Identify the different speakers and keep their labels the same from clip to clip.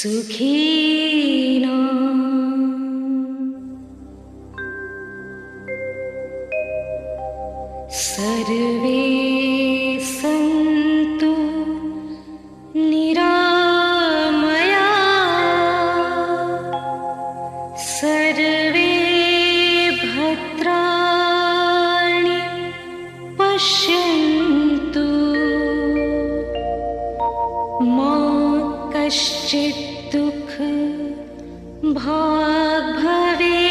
Speaker 1: सुखिनो सर्वे सन्तु निरामया सर्वे भद्राणि पश्यन्तु मा कश्चित् दुःख भाग् भवेत्।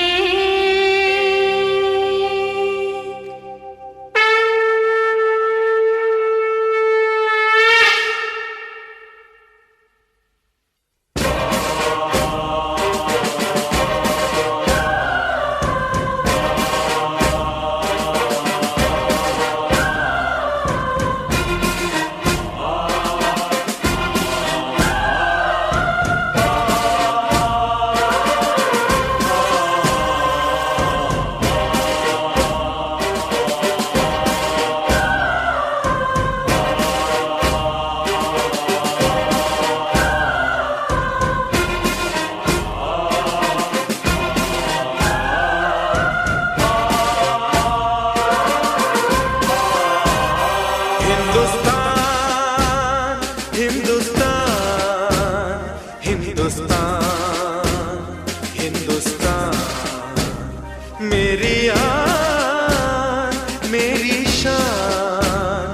Speaker 2: मेरी आन, मेरी शान,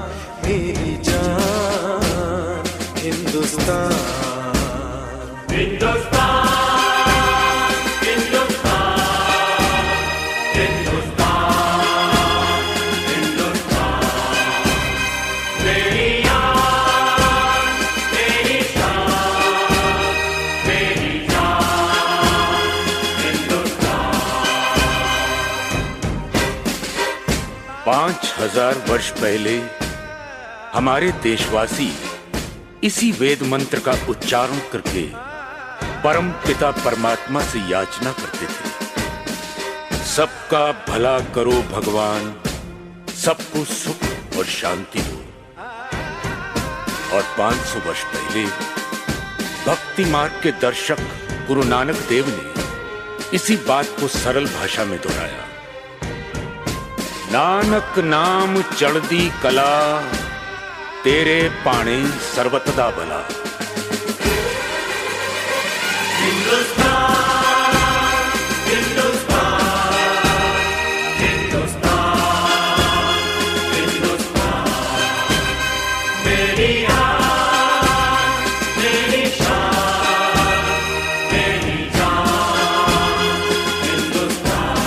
Speaker 2: मेरी जान, हिंदुस्तान। हिंदुस्तान, हिंदुस्तान, हिंदुस्तान, हिंदुस्तान। मेरी आन, मेरी शान, मेरी जान, हिंदुस्तान।
Speaker 3: 5000 वर्ष पहले हमारे देशवासी इसी वेद मंत्र का उच्चारण करके परम पिता परमात्मा से याचना करते थे, सबका भला करो भगवान, सबको सुख और शांति दो। और 500 वर्ष पहले भक्ति मार्ग के दर्शक गुरु नानक देव ने इसी बात को सरल भाषा में दोहराया। नानक नाम चढ़दी कला, तेरे पाणे सर्वतदा भला।
Speaker 2: हिंदुस्तान, हिंदुस्तान, हिंदुस्तान, हिंदुस्तान। मेरी आन, मेरी शान, मेरी जान, हिंदुस्तान।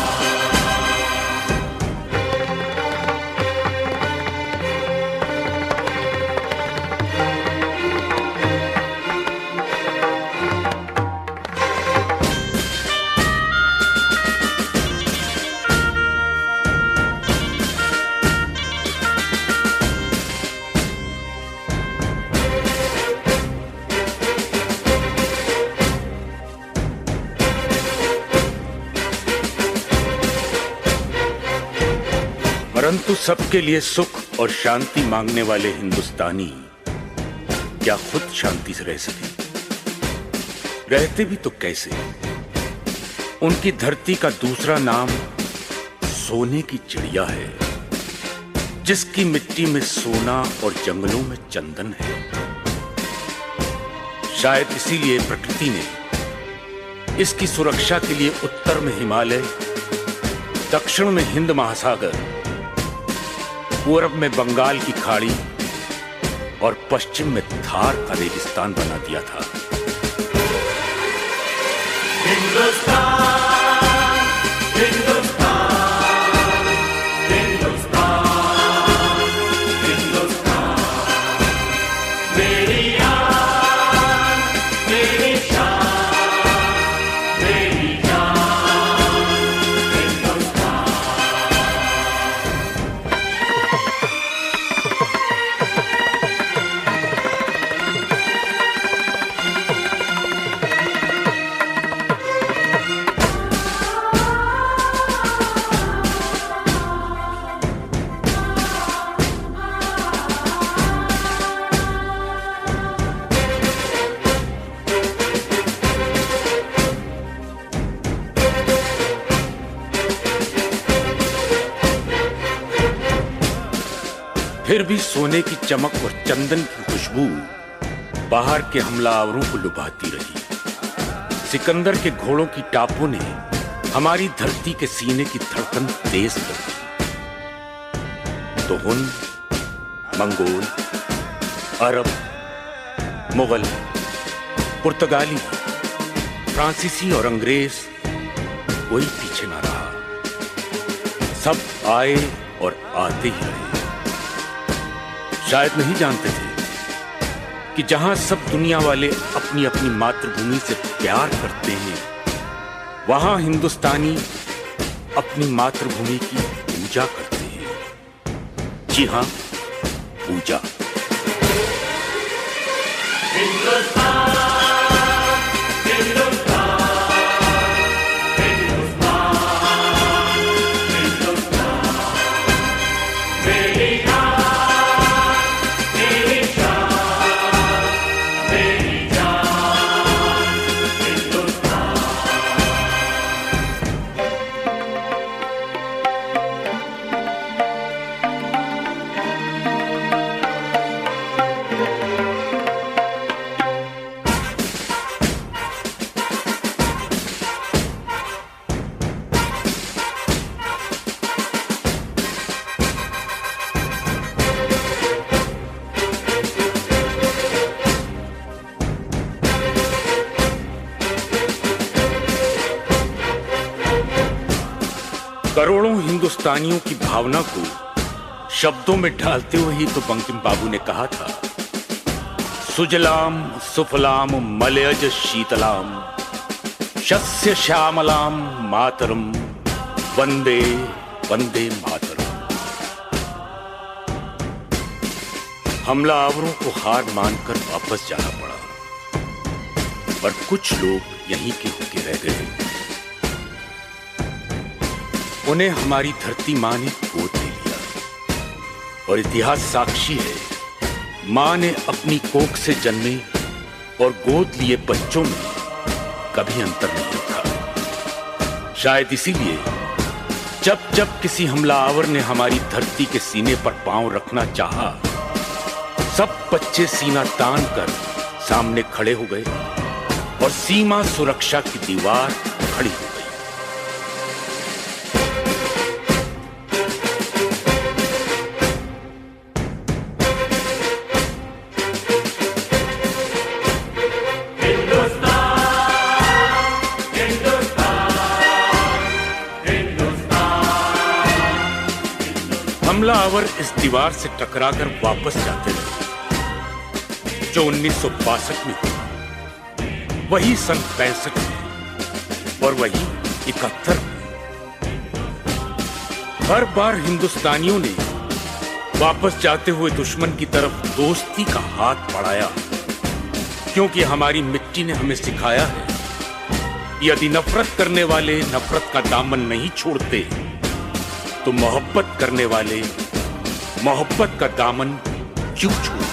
Speaker 3: परंतु सबके लिए सुख और शांति मांगने वाले हिंदुस्तानी क्या खुद शांति से रह सके? रहते भी तो कैसे? उनकी धरती का दूसरा नाम सोने की चिड़िया है, जिसकी मिट्टी में सोना और जंगलों में चंदन है। शायद इसीलिए प्रकृति ने इसकी सुरक्षा के लिए उत्तर में हिमालय, दक्षिण में हिंद महासागर, पूर्व में बंगाल की खाड़ी और पश्चिम में थार का रेगिस्तान बना दिया था।
Speaker 2: हिंदुस्तान, हिंदुस्तान, हिंदुस्तान, हिंदुस्तान। मेरी आन, मेरी शान, मेरी जान, हिंदुस्तान।
Speaker 3: फिर भी सोने की चमक और चंदन की खुशबू बाहर के हमलावरों को लुभाती रही। सिकंदर के घोड़ों की टापों ने हमारी धरती के सीने की धड़कन तेज कर दी। तो हुन, मंगोल, अरब, मुगल, पुर्तगाली, फ्रांसीसी और अंग्रेज कोई पीछे ना रहा। सब आए और आते ही रहे। शायद नहीं जानते थे कि जहां सब दुनिया वाले अपनी अपनी मातृभूमि से प्यार करते हैं, वहां हिंदुस्तानी अपनी मातृभूमि की पूजा करते हैं। जी हां, पूजा। करोड़ों हिंदुस्तानियों की भावना को शब्दों में ढालते हुए ही तो बंकिम बाबू ने कहा था, सुजलाम सुफलाम मलयज शीतलाम शस्य श्यामलाम मातरम वंदे वंदे मातरम। हमलावरों को हार मानकर वापस जाना पड़ा, पर कुछ लोग यहीं के होके रह गए। उन्हें हमारी धरती मां ने गोद ले लिया, और इतिहास साक्षी है, मां ने अपनी कोख से जन्मे और गोद लिए बच्चों में कभी अंतर नहीं रखा। शायद इसीलिए जब जब किसी हमलावर ने हमारी धरती के सीने पर पांव रखना चाहा, सब बच्चे सीना तान कर सामने खड़े हो गए और सीमा सुरक्षा की दीवार खड़ी हो गई। हमलावर इस दीवार से टकराकर वापस जाते रहे, जो 1962 में हुआ, वही सन 65 में और वही 71 में। हर बार हिंदुस्तानियों ने वापस जाते हुए दुश्मन की तरफ दोस्ती का हाथ बढ़ाया, क्योंकि हमारी मिट्टी ने हमें सिखाया है, यदि नफरत करने वाले नफरत का दामन नहीं छोड़ते, तो मोहब्बत करने वाले मोहब्बत का दामन क्यों छोड़ते।